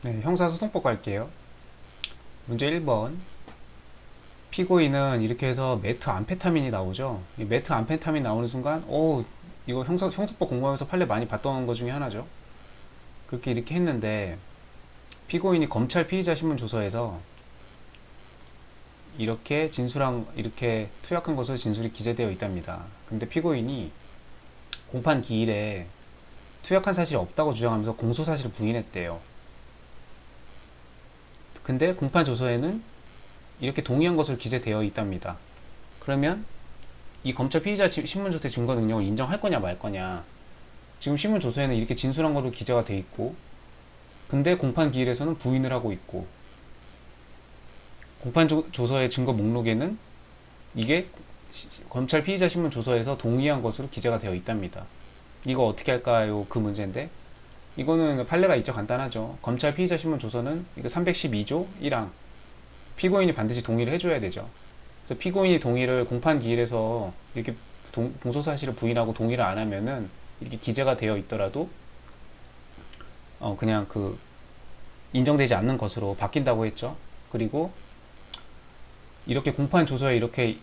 네, 형사소송법 갈게요. 문제 1번. 피고인은 이렇게 해서 메트암페타민이 나오죠. 이 메트암페타민 나오는 순간, 이거 형사법 공부하면서 판례 많이 봤던 것 중에 하나죠. 그렇게 이렇게 했는데, 피고인이 검찰 피의자 신문 조서에서 이렇게 이렇게 투약한 것으로 진술이 기재되어 있답니다. 근데 피고인이 공판 기일에 투약한 사실이 없다고 주장하면서 공소 사실을 부인했대요. 근데 공판 조서에는 이렇게 동의한 것으로 기재되어 있답니다. 그러면 이 검찰 피의자 신문조서 증거 능력을 인정할 거냐 말 거냐. 지금 신문조서에는 이렇게 진술한 것으로 기재가 돼 있고, 근데 공판 기일에서는 부인을 하고 있고, 공판 조서의 증거 목록에는 이게 검찰 피의자 신문조서에서 동의한 것으로 기재가 되어 있답니다. 이거 어떻게 할까요? 그 문제인데, 이거는 판례가 있죠. 간단하죠. 검찰 피의자 신문조서는 이거 312조 1항 피고인이 반드시 동의를 해줘야 되죠. 그래서 피고인이 동의를 공판 기일에서 이렇게 공소 사실을 부인하고 동의를 안 하면은 이렇게 기재가 되어 있더라도 그냥 인정되지 않는 것으로 바뀐다고 했죠. 그리고 이렇게 공판 조서에 이렇게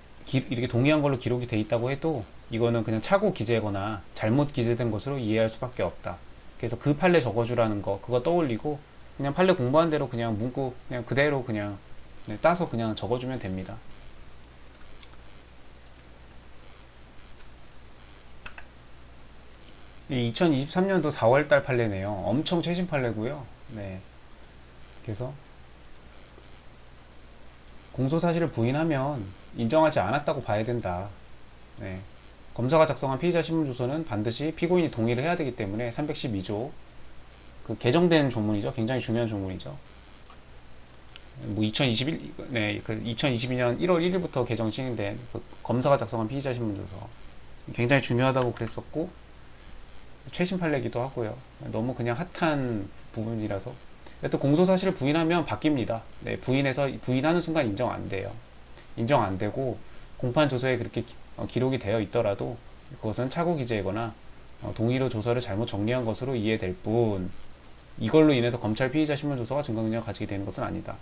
동의한 걸로 기록이 돼 있다고 해도 이거는 그냥 착오 기재거나 잘못 기재된 것으로 이해할 수밖에 없다. 그래서 그 판례 적어주라는 거 그거 떠올리고 그냥 판례 공부한 대로 그냥 문구 그냥 그대로 그냥 따서 그냥 적어주면 됩니다. 2023년도 4월달 판례네요. 엄청 최신 판례고요. 네. 그래서 공소 사실을 부인하면 인정하지 않았다고 봐야 된다. 네. 검사가 작성한 피의자 신문조서는 반드시 피고인이 동의를 해야 되기 때문에 312조 개정된 조문이죠. 굉장히 중요한 조문이죠. 뭐 2022년 1월 1일부터 개정 시행된 검사가 작성한 피의자 신문조서 굉장히 중요하다고 그랬었고 최신 판례기도 하고요. 너무 그냥 핫한 부분이라서 또 공소 사실을 부인하면 바뀝니다. 네, 부인하는 순간 인정 안 돼요. 인정 안 되고 공판 조서에 그렇게 기록이 되어 있더라도 그것은 착오 기재거나 동의로 조서를 잘못 정리한 것으로 이해될 뿐 이걸로 인해서 검찰 피의자 신문 조서가 증거 능력을 가지게 되는 것은 아니다.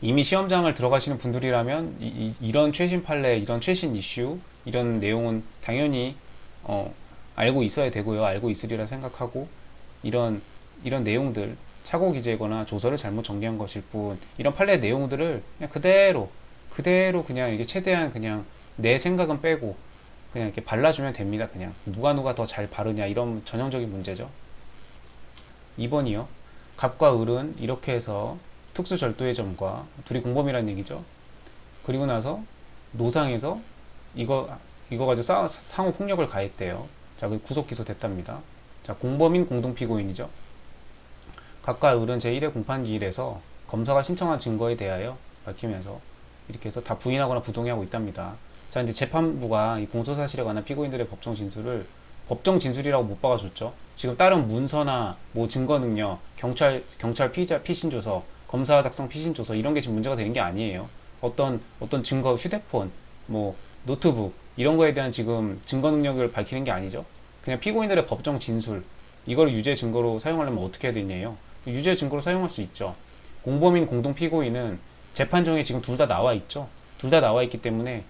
이미 시험장을 들어가시는 분들이라면 이런 최신 판례, 이런 최신 이슈, 이런 내용은 당연히 알고 있어야 되고요. 알고 있으리라 생각하고 이런 내용들 착오 기재거나 조서를 잘못 정리한 것일 뿐 이런 판례 내용들을 그냥 그대로 그냥 이게 최대한 그냥 내 생각은 빼고 그냥 이렇게 발라주면 됩니다. 그냥 누가 더 잘 바르냐 이런 전형적인 문제죠. 2번이요. 갑과 을은 이렇게 해서 특수 절도의 점과 둘이 공범이라는 얘기죠. 그리고 나서 노상에서 이거 가지고 상호 폭력을 가했대요. 자, 그 구속 기소됐답니다. 자, 공범인 공동피고인이죠. 각과 을은 제1회 공판기일에서 검사가 신청한 증거에 대하여 밝히면서 이렇게 해서 다 부인하거나 부동의하고 있답니다. 자, 이제 재판부가 이 공소사실에 관한 피고인들의 법정 진술이라고 못 박아줬죠. 지금 다른 문서나 뭐 증거 능력, 경찰 피의자 피신조서, 검사 작성 피신조서 이런 게 지금 문제가 되는 게 아니에요. 어떤 증거, 휴대폰, 뭐 노트북 이런 거에 대한 지금 증거 능력을 밝히는 게 아니죠. 그냥 피고인들의 법정 진술 이걸 유죄 증거로 사용하려면 어떻게 해야 되냐요. 유죄 증거로 사용할 수 있죠. 공범인 공동 피고인은 재판정에 지금 둘 다 나와 있죠. 둘 다 나와 있기 때문에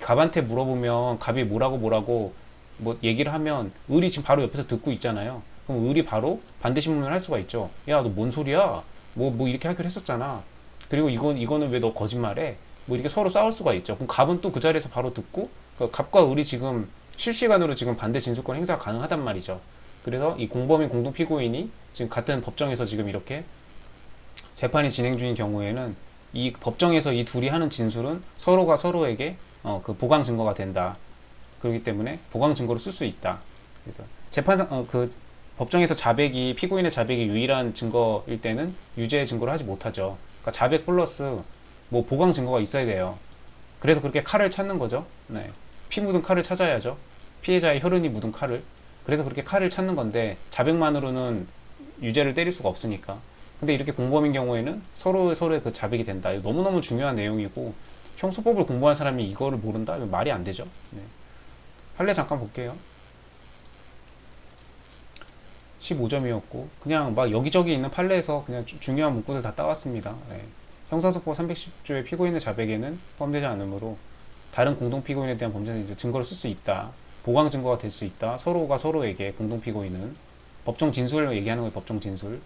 갑한테 물어보면 갑이 뭐라고 뭐 얘기를 하면 을이 지금 바로 옆에서 듣고 있잖아요. 그럼 을이 바로 반대 신문을 할 수가 있죠. 야, 너 뭔 소리야? 뭐 이렇게 하기로 했었잖아. 그리고 이거는 왜 너 거짓말해? 뭐 이렇게 서로 싸울 수가 있죠. 그럼 갑은 또 그 자리에서 바로 듣고 갑과 을이 지금 실시간으로 지금 반대 진술권 행사가 가능하단 말이죠. 그래서 이 공범인 공동 피고인이 지금 같은 법정에서 지금 이렇게 재판이 진행 중인 경우에는 이 법정에서 이 둘이 하는 진술은 서로가 서로에게 그 보강 증거가 된다. 그렇기 때문에 보강 증거로 쓸 수 있다. 그래서 재판상 법정에서 피고인의 자백이 유일한 증거일 때는 유죄 증거를 하지 못하죠. 그러니까 자백 플러스 뭐 보강 증거가 있어야 돼요. 그래서 그렇게 칼을 찾는 거죠. 네. 피 묻은 칼을 찾아야죠. 피해자의 혈흔이 묻은 칼을. 그래서 그렇게 칼을 찾는 건데 자백만으로는 유죄를 때릴 수가 없으니까. 근데 이렇게 공범인 경우에는 서로의 그 자백이 된다. 이거 너무너무 중요한 내용이고 형소법을 공부한 사람이 이거를 모른다? 이거 말이 안 되죠. 네. 판례 잠깐 볼게요. 15점이었고 그냥 막 여기저기 있는 판례에서 그냥 중요한 문구들 다 따왔습니다. 네. 형사소법 310조의 피고인의 자백에는 포함되지 않으므로 다른 공동 피고인에 대한 범죄는 이제 증거를 쓸 수 있다. 보강 증거가 될 수 있다. 서로가 서로에게 공동 피고인은 법정 진술을 얘기하는 거예요. 법정 진술.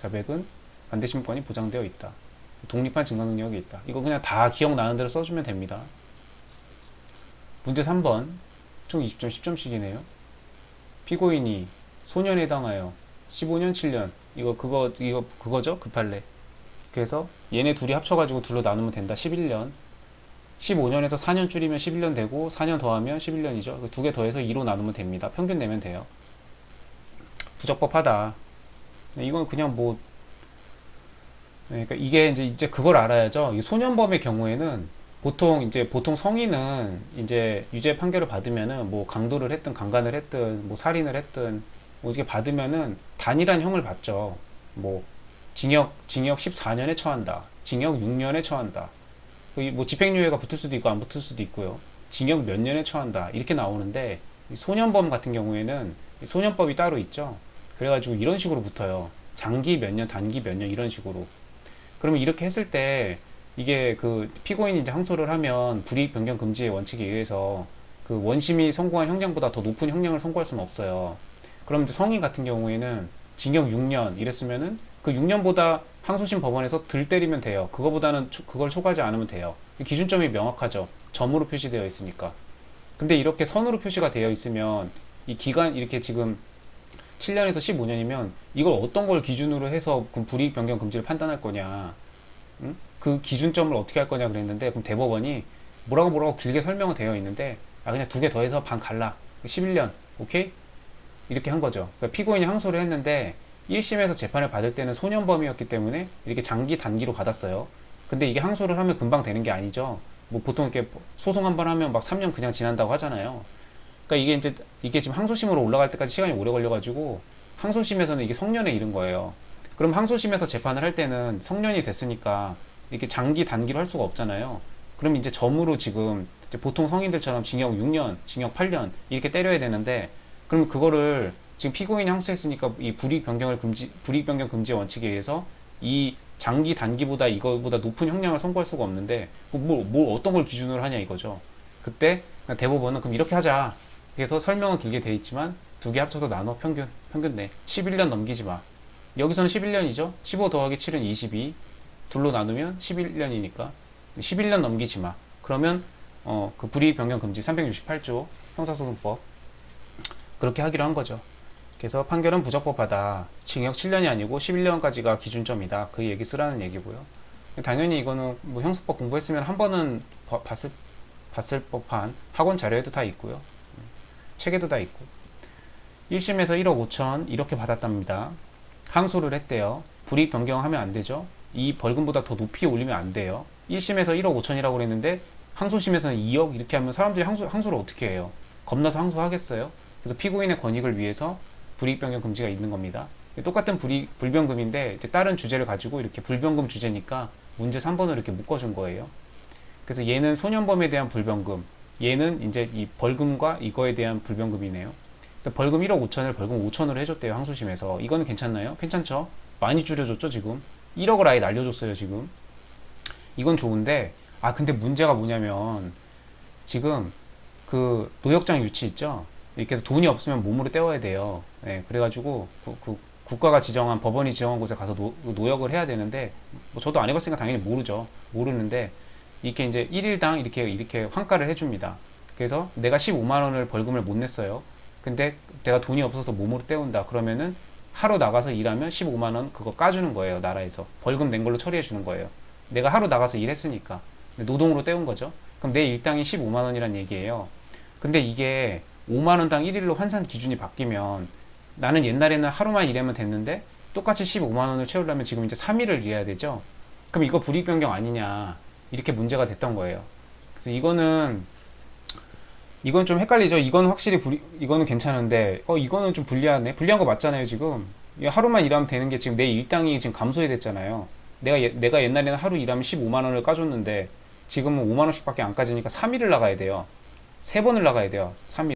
자백은 반대신권이 보장되어 있다. 독립한 증거 능력이 있다. 이거 그냥 다 기억나는 대로 써주면 됩니다. 문제 3번. 총 20점, 10점씩이네요. 피고인이 소년에 해당하여 15년, 7년. 이거 그거죠? 그 판례. 그래서 얘네 둘이 합쳐가지고 둘로 나누면 된다. 11년. 15년에서 4년 줄이면 11년 되고 4년 더하면 11년이죠. 두 개 더해서 2로 나누면 됩니다. 평균 내면 돼요. 부적법하다. 이건 그냥 뭐 그러니까 이게 이제 그걸 알아야죠. 이 소년범의 경우에는 보통 성인은 이제 유죄 판결을 받으면은 뭐 강도를 했든 강간을 했든 뭐 살인을 했든 뭐 이게 받으면은 단일한 형을 받죠. 뭐 징역 14년에 처한다. 징역 6년에 처한다. 뭐 집행유예가 붙을 수도 있고 안 붙을 수도 있고요. 징역 몇 년에 처한다. 이렇게 나오는데 이 소년범 같은 경우에는 이 소년법이 따로 있죠. 그래가지고 이런 식으로 붙어요. 장기 몇 년, 단기 몇 년 이런 식으로. 그러면 이렇게 했을 때 이게 그 피고인이 이제 항소를 하면 불이익 변경 금지의 원칙에 의해서 그 원심이 선고한 형량보다 더 높은 형량을 선고할 수는 없어요. 그럼 이제 성인 같은 경우에는 징역 6년 이랬으면은 그 6년보다 항소심 법원에서 덜 때리면 돼요. 그거보다는 그걸 초과하지 않으면 돼요. 기준점이 명확하죠. 점으로 표시되어 있으니까. 근데 이렇게 선으로 표시가 되어 있으면 이 기간 이렇게 지금 7년에서 15년이면 이걸 어떤 걸 기준으로 해서 그 불이익 변경 금지를 판단할 거냐, 응? 그 기준점을 어떻게 할 거냐 그랬는데 그럼 대법원이 뭐라고 길게 설명은 되어 있는데 그냥 두 개 더해서 반 갈라 11년 오케이 이렇게 한 거죠. 그러니까 피고인이 항소를 했는데 1심에서 재판을 받을 때는 소년범이었기 때문에 이렇게 장기 단기로 받았어요. 근데 이게 항소를 하면 금방 되는 게 아니죠. 뭐 보통 이렇게 소송 한 번 하면 막 3년 그냥 지난다고 하잖아요. 그러니까 이게 지금 항소심으로 올라갈 때까지 시간이 오래 걸려가지고 항소심에서는 이게 성년에 이른 거예요. 그럼 항소심에서 재판을 할 때는 성년이 됐으니까 이렇게 장기 단기로 할 수가 없잖아요. 그럼 이제 점으로 지금 이제 보통 성인들처럼 징역 6년, 징역 8년 이렇게 때려야 되는데 그럼 그거를 지금 피고인이 항소했으니까 이 불이익 변경 금지 원칙에 의해서 이 장기 단기보다 이거보다 높은 형량을 선고할 수가 없는데 뭘 어떤 걸 기준으로 하냐 이거죠. 그때 대법원은 그럼 이렇게 하자. 그래서 설명은 길게 돼 있지만 두 개 합쳐서 나눠 평균 내 11년 넘기지 마. 여기서는 11년이죠. 15 더하기 7은 22. 둘로 나누면 11년이니까 11년 넘기지 마. 그러면 그 불이익 변경 금지 368조 형사소송법 그렇게 하기로 한 거죠. 그래서 판결은 부적법하다. 징역 7년이 아니고 11년까지가 기준점이다. 그 얘기 쓰라는 얘기고요. 당연히 이거는 뭐 형사법 공부했으면 한 번은 봤을 법한 학원 자료에도 다 있고요. 책에도 다 있고. 1심에서 1억 5천 이렇게 받았답니다. 항소를 했대요. 불이익 변경하면 안 되죠. 이 벌금보다 더 높이 올리면 안 돼요. 1심에서 1억 5천이라고 그랬는데 항소심에서는 2억 이렇게 하면 사람들이 항소를 어떻게 해요? 겁나서 항소하겠어요? 그래서 피고인의 권익을 위해서 불이익 변경 금지가 있는 겁니다. 똑같은 불변금인데 이제 다른 주제를 가지고 이렇게 불변금 주제니까 문제 3번을 이렇게 묶어준 거예요. 그래서 얘는 소년범에 대한 불변금, 얘는 이제 이 벌금과 이거에 대한 불변금이네요. 그래서 벌금 1억 5천을 벌금 5천으로 해줬대요. 항소심에서. 이거는 괜찮나요? 괜찮죠? 많이 줄여줬죠 지금. 1억을 아예 날려줬어요 지금. 이건 좋은데 근데 문제가 뭐냐면 지금 그 노역장 유치 있죠? 이렇게 해서 돈이 없으면 몸으로 때워야 돼요. 네, 그래가지고 그 국가가 지정한 법원이 지정한 곳에 가서 노역을 해야 되는데 뭐 저도 안 해봤으니까 당연히 모르는데 이렇게 이제 1일당 이렇게 환가를 해줍니다. 그래서 내가 15만 원을 벌금을 못 냈어요. 근데 내가 돈이 없어서 몸으로 때운다. 그러면은 하루 나가서 일하면 15만 원 그거 까주는 거예요. 나라에서 벌금 낸 걸로 처리해 주는 거예요. 내가 하루 나가서 일했으니까 노동으로 때운 거죠. 그럼 내 일당이 15만 원이란 얘기예요. 근데 이게 5만 원당 1일로 환산 기준이 바뀌면 나는 옛날에는 하루만 일하면 됐는데 똑같이 15만 원을 채우려면 지금 이제 3일을 일해야 되죠. 그럼 이거 불이익 변경 아니냐 이렇게 문제가 됐던 거예요. 그래서 이건 좀 헷갈리죠. 이거는 확실히 이거는 괜찮은데 이거는 좀 불리하네. 불리한 거 맞잖아요 지금. 하루만 일하면 되는 게 지금 내 일당이 지금 감소해 됐잖아요. 내가 옛날에는 하루 일하면 15만 원을 까줬는데 지금은 5만 원씩밖에 안 까지니까 3일을 나가야 돼요. 3번을 나가야 돼요. 3일.